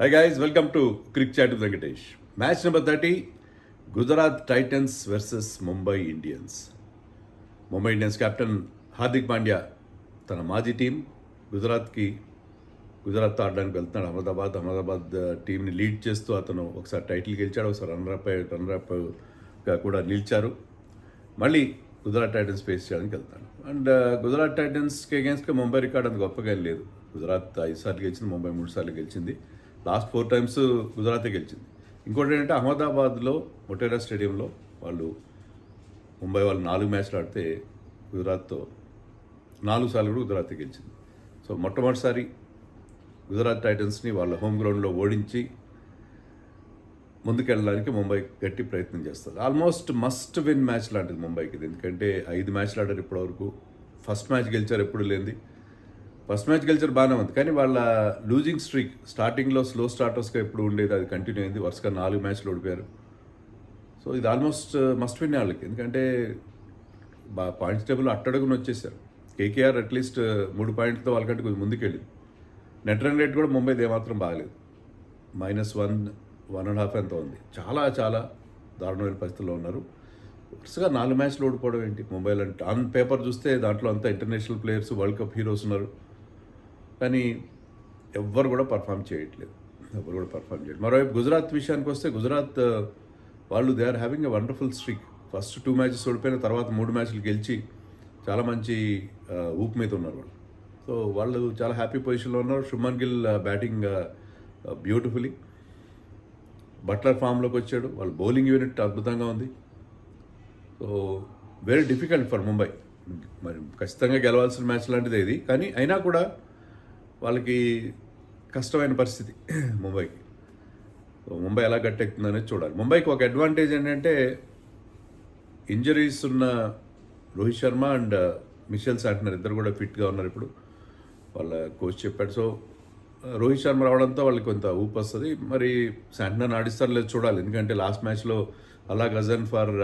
Hi guys, welcome to Cricket Chat with Venkatesh. Match number 30, Gujarat Titans versus Mumbai Indians. Mumbai Indians captain Hardik Pandya తన మాజీ team గుజరాత్తో ఆడడానికి వెళ్తున్నాడు. అహ్మదాబాద్ టీంని lead చేస్తూ అతను ఒకసారి టైటిల్ గెలిచాడు, ఒకసారి రన్నర్అప్గా కూడా నిలిచారు. మళ్ళీ గుజరాత్ టైటన్స్ ఫేస్ చేయడానికి వెళ్తాడు. అండ్ గుజరాత్ టైటన్స్కి అగేన్స్ట్గా ముంబై రికార్డ్ అంత గొప్పగా ఏం లేదు. గుజరాత్ 5 సార్లు గెలిచింది, ముంబై 3 సార్లు గెలిచింది. లాస్ట్ 4 టైమ్స్ గుజరాతే గెలిచింది. ఇంకోటి ఏంటంటే అహ్మదాబాద్లో మొటేరా స్టేడియంలో ముంబై వాళ్ళు 4 మ్యాచ్లు ఆడితే గుజరాత్తో 4 సార్లు కూడా గుజరాతే గెలిచింది. సో మొట్టమొదటిసారి గుజరాత్ టైటన్స్ని వాళ్ళ హోమ్ గ్రౌండ్లో ఓడించి ముందుకెళ్ళడానికి ముంబై గట్టి ప్రయత్నం చేస్తుంది. ఆల్మోస్ట్ మస్ట్ విన్ మ్యాచ్ లాంటిది ముంబైకి. ఎందుకంటే 5 మ్యాచ్లు ఆడారు ఇప్పటివరకు. ఫస్ట్ మ్యాచ్ గెలిచారు, ఎప్పుడు లేనిది. ఫస్ట్ మ్యాచ్ గెలిచారు బాగానే ఉంది, కానీ వాళ్ళ లూజింగ్ స్ట్రీక్ స్టార్టింగ్లో స్లో స్టార్టర్స్గా ఎప్పుడు ఉండేది, అది కంటిన్యూ అయింది. వరుసగా 4 మ్యాచ్లు ఓడిపోయారు. సో ఇది ఆల్మోస్ట్ మస్ట్ విన్ వాళ్ళకి. ఎందుకంటే పాయింట్స్ టేబుల్ అట్టడుగుని వచ్చేసారు. కేకేఆర్ అట్లీస్ట్ 3 పాయింట్లతో వాళ్ళకంటే కొంచెం ముందుకెళ్ళింది. నెట్ రన్ రేట్ కూడా ముంబైది ఏమాత్రం బాగలేదు. -1.5 ఎంత ఉంది. చాలా చాలా దారుణమైన పరిస్థితుల్లో ఉన్నారు. వరుసగా 4 మ్యాచ్లు ఓడిపోవడం ఏంటి ముంబైలో అంటే? ఆన్ పేపర్ చూస్తే దాంట్లో అంతా international players, world cup heroes ఉన్నారు, కానీ ఎవ్వరు కూడా పర్ఫామ్ చేయట్లేదు. మరోవైపు గుజరాత్ విషయానికి వస్తే, గుజరాత్ వాళ్ళు they are having a wonderful streak. First 2 matches ఓడిపోయిన తర్వాత 3 మ్యాచ్లు గెలిచి చాలా మంచి ఊపు మీద ఉన్నారు వాళ్ళు. సో వాళ్ళు చాలా హ్యాపీ పొజిషన్లో ఉన్నారు. Shubman Gill batting beautifully, Butler ఫామ్లోకి వచ్చాడు. వాళ్ళ బౌలింగ్ యూనిట్ అద్భుతంగా ఉంది. So very difficult for Mumbai. మరి ఖచ్చితంగా గెలవాల్సిన మ్యాచ్ లాంటిది ఇది, కానీ అయినా కూడా వాళ్ళకి కష్టమైన పరిస్థితి ముంబైకి. సో ముంబై ఎలా గట్టెక్కుతుందనేది చూడాలి. ముంబైకి ఒక అడ్వాంటేజ్ ఏంటంటే ఇంజరీస్ ఉన్న Rohit Sharma and Mitchell Santner ఇద్దరు కూడా ఫిట్గా ఉన్నారు ఇప్పుడు, వాళ్ళ కోచ్ చెప్పాడు. సో రోహిత్ శర్మ రావడంతో వాళ్ళకి కొంత ఊపు వస్తుంది. మరి శాంట్నర్ ఆడిస్తారు లేదు చూడాలి. ఎందుకంటే లాస్ట్ మ్యాచ్లో అలా గజన్ ఫర్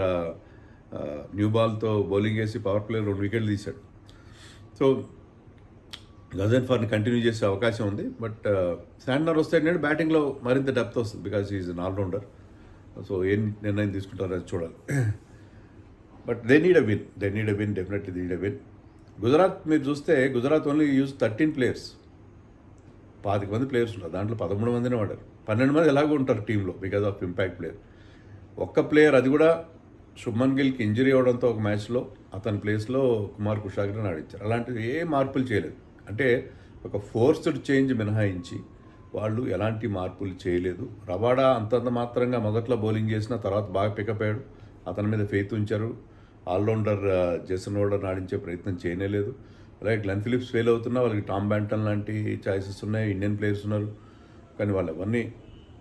న్యూ బాల్తో బౌలింగ్ వేసి పవర్ ప్లే 2 వికెట్లు తీశాడు. సో గజన్ ఫర్ని కంటిన్యూ చేసే అవకాశం ఉంది. బట్ శాంట్నర్ వస్తే ఏంటంటే బ్యాటింగ్లో మరింత డెప్త్ వస్తుంది, because is an allrounder. So ఏం నిర్ణయం తీసుకుంటారో అది చూడాలి. But they need a win, definitely they need a win. Gujarat మీరు చూస్తే, గుజరాత్ ఓన్లీ యూజ్ 13 ప్లేయర్స్. 25 మంది ప్లేయర్స్ ఉన్నారు, దాంట్లో 13 మందినే వాడారు. 12 మంది ఎలాగో ఉంటారు టీంలో బికాజ్ ఆఫ్ ఇంపాక్ట్ ప్లేయర్. ఒక్క ప్లేయర్, అది కూడా శుభ్మన్ గిల్కి ఇంజరీ అవడంతో ఒక మ్యాచ్లో అతని ప్లేస్లో కుమార్ కుషాగ్రని ఆడించారు. అలాంటివి ఏ మార్పులు చేయలేదు. అంటే ఒక ఫోర్స్డ్ చేంజ్ మినహాయించి వాళ్ళు ఎలాంటి మార్పులు చేయలేదు. రబాడా అంతంత మాత్రంగా మొదట్లో బౌలింగ్ చేసిన తర్వాత బాగా పికప్ అయ్యాడు. అతని మీద ఫెయిత్ ఉంచారు. ఆల్రౌండర్ జేసన్ హోల్డర్ని ఆడించే ప్రయత్నం చేయలేదు. అలాగే గ్లెన్ ఫిలిప్స్ ఫెయిల్ అవుతున్నా, వాళ్ళకి టామ్ బ్యాంటన్ లాంటి ఛాయిసెస్ ఉన్నాయి, ఇండియన్ ప్లేయర్స్ ఉన్నారు, కానీ వాళ్ళు ఎవరిని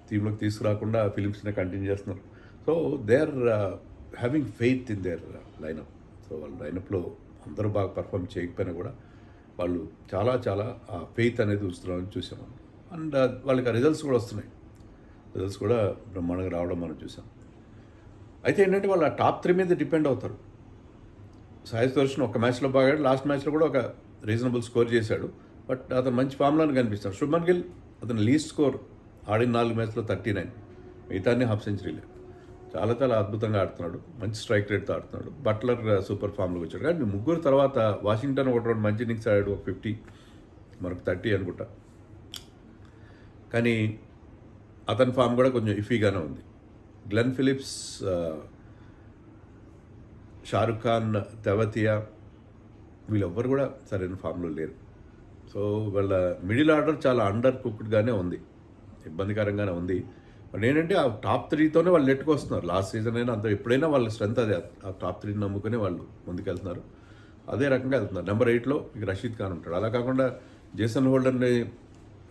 టీంలోకి తీసుకురాకుండా ఫిలిప్స్నే కంటిన్యూ చేస్తున్నారు. So they are having faith in their lineup. So వాళ్ళ లైనప్లో అందరూ బాగా పర్ఫామ్ చేయకపోయినా కూడా వాళ్ళు చాలా చాలా ఫెయిత్ అనేది ఉంచుతున్నామని చూసాము. అండ్ వాళ్ళకి ఆ రిజల్ట్స్ కూడా వస్తున్నాయి. రిజల్ట్స్ కూడా బ్రహ్మాండంగా రావడం మనం చూసాం. అయితే ఏంటంటే వాళ్ళు ఆ టాప్ 3 మీద డిపెండ్ అవుతారు. సాయి సుదర్శన్ ఒక మ్యాచ్లో బాగా, లాస్ట్ మ్యాచ్లో కూడా ఒక రీజనబుల్ స్కోర్ చేశాడు, బట్ అతను మంచి ఫామ్లోనే కనిపిస్తాడు. శుభ్మన్ గిల్ అతను లీస్ట్ స్కోర్ ఆడిన 4 మ్యాచ్లో 39, మిగతాన్ని హాఫ్ సెంచరీలే. చాలా చాలా అద్భుతంగా ఆడుతున్నాడు, మంచి స్ట్రైక్ రేట్తో ఆడుతున్నాడు. బట్లర్ సూపర్ ఫామ్లోకి వచ్చాడు. కానీ ముగ్గురు తర్వాత వాషింగ్టన్ ఒక 2 మంచి ఇన్నింగ్స్ ఆడాడు, ఒక 50, మరొక 30 అనుకుంటా. కానీ అతని ఫామ్ కూడా కొంచెం ఇఫీగానే ఉంది. గ్లెన్ ఫిలిప్స్, షారుఖ్ ఖాన్, తెవతియా వీళ్ళెవ్వరు కూడా సరైన ఫామ్లో లేరు. సో వాళ్ళ మిడిల్ ఆర్డర్ చాలా అండర్ కుక్డ్గానే ఉంది, ఇబ్బందికరంగానే ఉంది. బట్ ఏంటంటే ఆ టాప్ 3తోనే వాళ్ళు నెట్టుకొస్తున్నారు. లాస్ట్ సీజన్ అయినా అంత, ఎప్పుడైనా వాళ్ళ స్ట్రెంత్ అదే, ఆ టాప్ 3 నమ్ముకునే వాళ్ళు ముందుకెళ్తున్నారు. అదే రకంగా వెళ్తున్నారు. నెంబర్ 8లో ఇక రషీద్ ఖాన్ ఉంటాడు. అలా కాకుండా జేసన్ హోల్డర్ని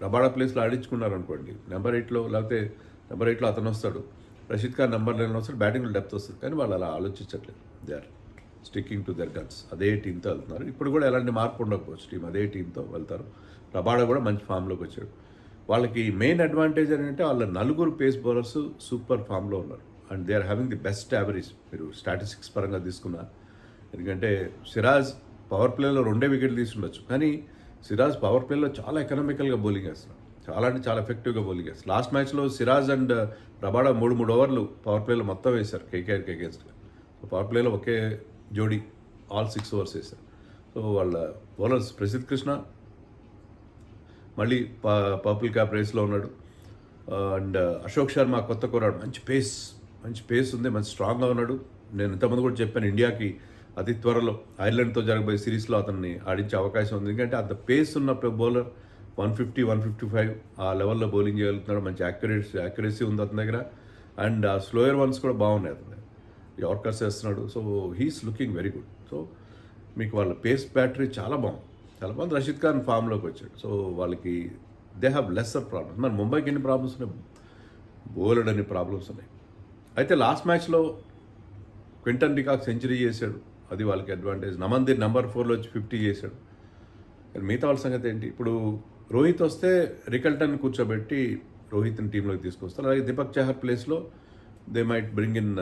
రబాడా ప్లేస్లో ఆడించుకున్నారు అనుకోండి, నెంబర్ 8లో, లేకపోతే నెంబర్ 8లో అతను వస్తాడు, రషీద్ ఖాన్ నెంబర్ 9లో వస్తాడు, బ్యాటింగ్లో డెప్త్ వస్తుంది. కానీ వాళ్ళు అలా ఆలోచించట్లేదు. They are sticking to their guns. అదే టీంతో వెళ్తున్నారు. ఇప్పుడు కూడా ఎలాంటి మార్పు ఉండకపోవచ్చు, టీం అదే టీంతో వెళ్తారు. రబాడా కూడా మంచి ఫామ్లోకి వచ్చాడు. వాళ్ళకి మెయిన్ అడ్వాంటేజ్ ఏంటంటే వాళ్ళ 4 పేస్ బౌలర్స్ సూపర్ ఫామ్లో ఉన్నారు. And they are having the best average మీరు స్టాటిస్టిక్స్ పరంగా తీసుకున్నా. ఎందుకంటే సిరాజ్ పవర్ ప్లేలో 2 వికెట్లు తీసుండొచ్చు, కానీ సిరాజ్ పవర్ ప్లేలో చాలా ఎకనామికల్గా బౌలింగ్ వేస్తున్నాడు. చాలా అంటే చాలా ఎఫెక్టివ్గా బౌలింగ్ వేస్తారు. లాస్ట్ మ్యాచ్లో సిరాజ్ అండ్ రబాడా 3 ఓవర్లు పవర్ ప్లేలో మొత్తం వేశారు కేకేఆర్కి అగేన్స్ట్గా. సో పవర్ ప్లేలో ఒకే జోడీ ఆల్ 6 ఓవర్స్ వేశారు. సో వాళ్ళ బౌలర్స్ ప్రసిద్ధ్ కృష్ణ మళ్ళీ పర్పుల్ క్యాప్ రేస్లో ఉన్నాడు. అండ్ అశోక్ శర్మ కొత్త కుర్రాడు, మంచి పేస్ ఉంది, మంచి స్ట్రాంగ్గా ఉన్నాడు. నేను ఇంతకుముందు కూడా చెప్పాను, ఇండియాకి అతి త్వరలో ఐర్లాండ్తో జరగబోయే సిరీస్లో అతన్ని ఆడించే అవకాశం ఉంది. ఎందుకంటే అంత పేస్ ఉన్న బౌలర్ 150, 155 ఆ లెవెల్లో బౌలింగ్ చేయగలుగుతున్నాడు. మంచి యాక్యురసీ ఉంది అతని దగ్గర. అండ్ ఆ స్లోయర్ వన్స్ కూడా బాగున్నాయి అతని దగ్గర. యార్కర్స్ వేస్తున్నాడు. So he's looking very good. So మీకు వాళ్ళ పేస్ బ్యాటరీ చాలా బాగుంది. రషీద్ ఖాన్ ఫామ్లోకి వచ్చాడు. సో వాళ్ళకి దే హ్యావ్ లెస్సర్ ప్రాబ్లమ్స్. మరి ముంబైకి ఎన్ని ప్రాబ్లమ్స్ ఉన్నాయి? బౌలర్డ్ అన్ని ప్రాబ్లమ్స్ ఉన్నాయి. అయితే లాస్ట్ మ్యాచ్లో క్వింటన్ డికాక్ సెంచరీ చేశాడు, అది వాళ్ళకి అడ్వాంటేజ్. నమందీర్ నెంబర్ 4లో వచ్చి 50 చేశాడు. మిగతా వాళ్ళ సంగతి ఏంటి? ఇప్పుడు రోహిత్ వస్తే రికల్టన్ కూర్చోబెట్టి రోహిత్ని టీంలోకి తీసుకొస్తారు. అలాగే దీపక్ చహర్ ప్లేస్లో they might bring in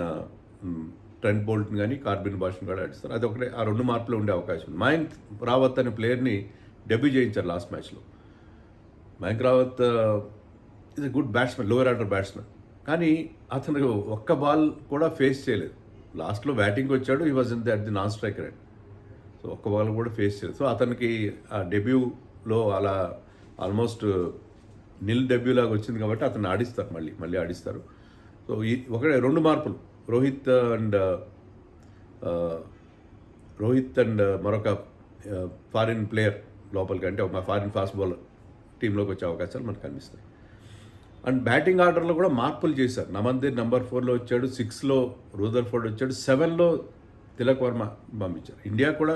Trent బోల్ట్ని కానీ కార్బిన్ బాష్ని కూడా ఆడిస్తారు. అది ఒకటే, ఆ 2 మార్పులు ఉండే అవకాశం ఉంది. మయాంక్ రావత్ అనే ప్లేయర్ని డెబ్యూ చేయించారు లాస్ట్ మ్యాచ్లో. Mayank Rawat is a good batsmen, lower order batsmen. కానీ అతను ఒక్క బాల్ కూడా ఫేస్ చేయలేదు. లాస్ట్లో బ్యాటింగ్కి వచ్చాడు, he was in the non striker and so ఒక్క బాల్ కూడా ఫేస్ చేయలేదు. సో అతనికి ఆ డెబ్యూలో అలా ఆల్మోస్ట్ నిల్ డెబ్యూ లాగా వచ్చింది కాబట్టి అతన్ని ఆడిస్తారు, మళ్ళీ ఆడిస్తారు. సో ఈ 2 మార్పులు రోహిత్ అండ్ మరొక ఫారిన్ ప్లేయర్ లోపలికి, అంటే ఒక ఫారిన్ ఫాస్ట్ బౌలర్ టీంలోకి వచ్చే అవకాశాలు మనకు కనిపిస్తాయి. అండ్ బ్యాటింగ్ ఆర్డర్లో కూడా మార్పులు చేశారు. నమందీర్ నెంబర్ 4లో వచ్చాడు, 6లో రూదర్ఫోర్డ్ వచ్చాడు, 7లో తిలక్ వర్మ పంపించారు. ఇండియా కూడా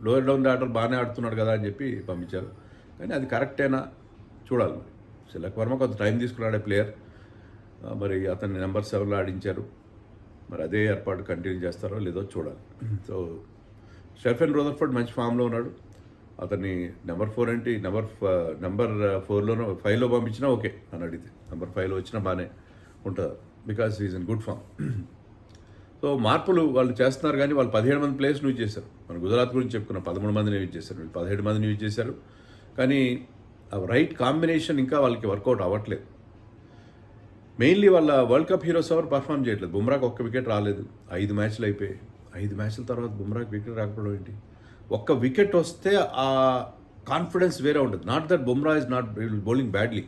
లోయర్ డౌన్ ది ఆర్డర్ బాగానే ఆడుతున్నాడు కదా అని చెప్పి పంపించారు. కానీ అది కరెక్టేనా చూడాలి. మరి తిలక్ వర్మ కొంత టైం తీసుకున్నాడే ప్లేయర్, మరి అతన్ని నెంబర్ 7లో ఆడించారు. మరి అదే ఏర్పాటు కంటిన్యూ చేస్తారో లేదో చూడాలి. సో స్టెఫెన్ రూదర్ఫోర్డ్ మంచి ఫామ్లో ఉన్నాడు. అతన్ని నెంబర్ 4 ఏంటి, నెంబర్ 4లోనో 5లో పంపించినా ఓకే అని అడిగితే, నెంబర్ 5లో వచ్చినా బాగానే ఉంటుంది, because is in good form. So మార్పులు వాళ్ళు చేస్తున్నారు, కానీ వాళ్ళు 17 మంది ప్లేయర్స్ని యూజ్ చేశారు. మన గుజరాత్ గురించి చెప్పుకున్నాం, 13 మందిని యూజ్ చేశారు, వీళ్ళు 17 మందిని యూజ్ చేశారు. కానీ ఆ రైట్ కాంబినేషన్ ఇంకా వాళ్ళకి వర్కౌట్ అవ్వట్లేదు. మెయిన్లీ వాళ్ళ వరల్డ్ కప్ హీరోస్ ఎవరు పర్ఫామ్ చేయట్లేదు. బుమ్రాకి ఒక్క వికెట్ రాలేదు, 5 మ్యాచ్లు అయిపోయాయి. 5 మ్యాచ్ల తర్వాత బుమ్రాకి వికెట్ రాకపోవడం ఏంటి? ఒక్క వికెట్ వస్తే ఆ కాన్ఫిడెన్స్ వేరే ఉంటుంది. Not that Bumrah is not bowling badly,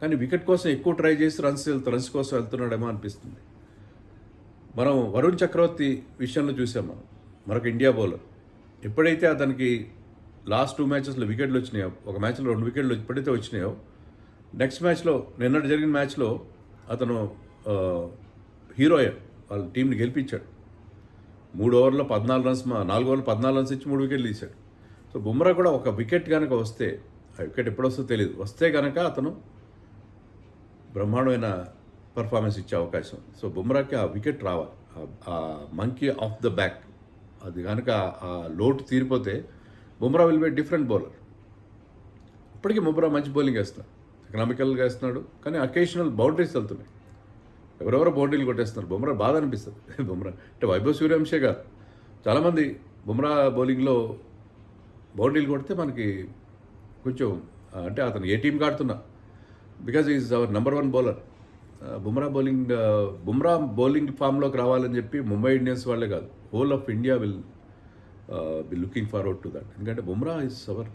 కానీ వికెట్ కోసం ఎక్కువ ట్రై చేసి రన్స్ కోసం వెళ్తున్నాడేమో అనిపిస్తుంది. మనం వరుణ్ చక్రవర్తి విషయంలో చూసాం. మరొక ఇండియా బౌలర్ ఎప్పుడైతే అతనికి లాస్ట్ 2 మ్యాచెస్లో వికెట్లు వచ్చినాయో, ఒక మ్యాచ్లో 2 వికెట్లు ఎప్పుడైతే వచ్చినాయో, నెక్స్ట్ మ్యాచ్లో నిన్నటి జరిగిన మ్యాచ్లో అతను హీరో అయ్యాడు, వాళ్ళ టీంని గెలిపించాడు. 3 ఓవర్లో 14 రన్స్, 4 ఓవర్లో 14 రన్స్ ఇచ్చి 3 వికెట్లు తీశాడు. సో బుమ్రా కూడా ఒక వికెట్ కనుక వస్తే, ఆ వికెట్ ఎప్పుడు వస్తుందో తెలియదు, వస్తే కనుక అతను బ్రహ్మాండమైన పర్ఫార్మెన్స్ ఇచ్చే అవకాశం. సో బుమ్రాకి ఆ వికెట్ రావాలి, ఆ మంకీ ఆఫ్ ద బ్యాక్, అది కనుక ఆ లోటు తీరిపోతే Bumrah will be different bowler. ఇప్పటికీ బుమ్రా మంచి బౌలింగ్ వేస్తున్నాడు, ఎకనామికల్గా వేస్తున్నాడు, కానీ అకేషనల్ బౌండరీస్ వెళ్తున్నాయి. ఎవరెవరో బౌండరీలు కొట్టేస్తున్నారు. బుమ్రా బాధ అనిపిస్తుంది. బుమ్రా అంటే వైభవ్ సూర్యవంశే కాదు, చాలామంది బుమ్రా బౌలింగ్లో బౌండరీలు కొడితే మనకి కొంచెం అంటే అతను ఏ టీంకి ఆడుతున్నా, because is our number 1 bowler. Bumrah bowling ఫామ్లోకి రావాలని చెప్పి ముంబై ఇండియన్స్ వాళ్ళే కాదు, whole of India will be looking forward to that. ఎందుకంటే Bumrah is our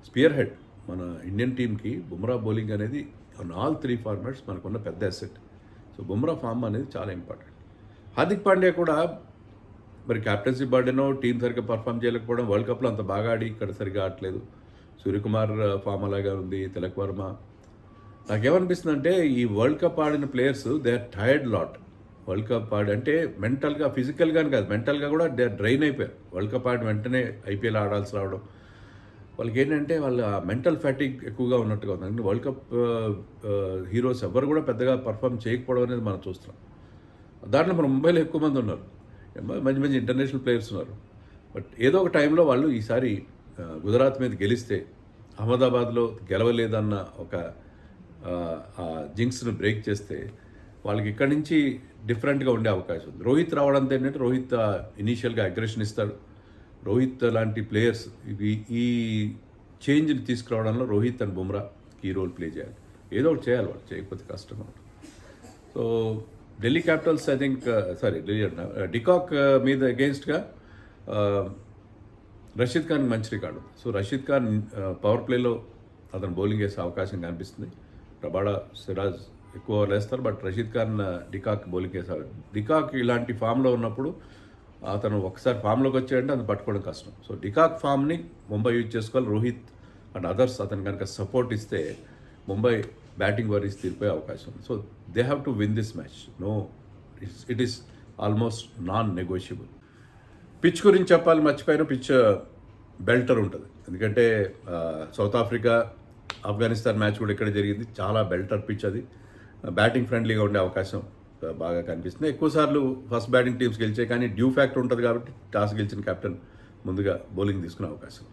spearhead. మన ఇండియన్ టీంకి బుమ్రా బౌలింగ్ అనేది ఆన్ ఆల్ 3 ఫార్మాట్స్ మనకున్న పెద్ద అసెట్. సో బుమ్రా ఫామ్ అనేది చాలా ఇంపార్టెంట్. హార్దిక్ పాండ్యా కూడా మరి క్యాప్టెన్సీ బర్డెనో, టీం సరిగ్గా పర్ఫామ్ చేయలేకపోవడం, వరల్డ్ కప్లో అంత బాగా ఆడి ఇక్కడ సరిగ్గా ఆడలేదు. సూర్యకుమార్ ఫామ్ అలాగే ఉంది, తిలక్ వర్మ. నాకేమనిపిస్తుంది అంటే ఈ వరల్డ్ కప్ ఆడిన players they are tired lot. World cup ఆడి అంటే మెంటల్గా, ఫిజికల్గానే కాదు, మెంటల్గా కూడా దే డ్రైన్ అయిపోయారు. వరల్డ్ కప్ ఆడిన వెంటనే ఐపీఎల్ ఆడాల్సి రావడం, వాళ్ళకి ఏంటంటే వాళ్ళ మెంటల్ ఫ్యాటిక్ ఎక్కువగా ఉన్నట్టుగా ఉంది. అంటే వరల్డ్ కప్ హీరోస్ ఎవరు కూడా పెద్దగా పర్ఫామ్ చేయకపోవడం అనేది మనం చూస్తున్నాం. దాంట్లో మన ముంబైలో ఎక్కువ మంది ఉన్నారు, మంచి మంచి ఇంటర్నేషనల్ ప్లేయర్స్ ఉన్నారు. బట్ ఏదో ఒక టైంలో వాళ్ళు ఈసారి గుజరాత్ మీద గెలిస్తే, అహ్మదాబాద్లో గెలవలేదన్న ఒక జింక్స్ను బ్రేక్ చేస్తే వాళ్ళకి ఇక్కడి నుంచి డిఫరెంట్గా ఉండే అవకాశం ఉంది. రోహిత్ రావడంతో ఏంటంటే రోహిత్ ఇనీషియల్గా అగ్రెషన్ ఇస్తాడు. రోహిత్ లాంటి ప్లేయర్స్ ఈ చేంజ్ని తీసుకురావడంలో Rohit and Bumrah key role play చేయాలి. ఏదో ఒకటి చేయాలి వాళ్ళు, చేయకపోతే కష్టం. So Delhi Capitals I think Delhi de Kock మీద అగెయిన్స్ట్గా రషీద్ ఖాన్ మంచి record. So Rashid Khan power ప్లేలో అతను బౌలింగ్ వేసే అవకాశం కనిపిస్తుంది. రబాడా, సిరాజ్ ఎక్కువ ఓవర్లు వేస్తారు, but Rashid Khan de Kock bowling వేసారు. డికాక్ ఇలాంటి ఫామ్లో ఉన్నప్పుడు అతను ఒకసారి ఫామ్లోకి వచ్చాడంటే అది పట్టుకోవడం కష్టం. సో డికాక్ ఫామ్ని ముంబై యూజ్ చేసుకోవాలి. రోహిత్ అండ్ అదర్స్ అతను కనుక సపోర్ట్ ఇస్తే ముంబై బ్యాటింగ్ వరీస్ తీరిపోయే అవకాశం ఉంది. So they have to win this match. No, it is almost non negotiable. Pitch గురించి చెప్పాలి మర్చిపోయిన, పిచ్ బెల్టర్ ఉంటుంది. ఎందుకంటే సౌత్ ఆఫ్రికా ఆఫ్ఘనిస్తాన్ మ్యాచ్ కూడా ఇక్కడ జరిగింది. చాలా బెల్టర్ పిచ్ అది. బ్యాటింగ్ ఫ్రెండ్లీగా ఉండే అవకాశం బాగా కనిపిస్తుంది. ఎక్కువసార్లు ఫస్ట్ బ్యాటింగ్ టీమ్స్ గెలిచాయి, కానీ డ్యూ ఫ్యాక్టర్ ఉంటుంది కాబట్టి టాస్ గెలిచిన కెప్టెన్ ముందుగా బౌలింగ్ తీసుకునే అవకాశం.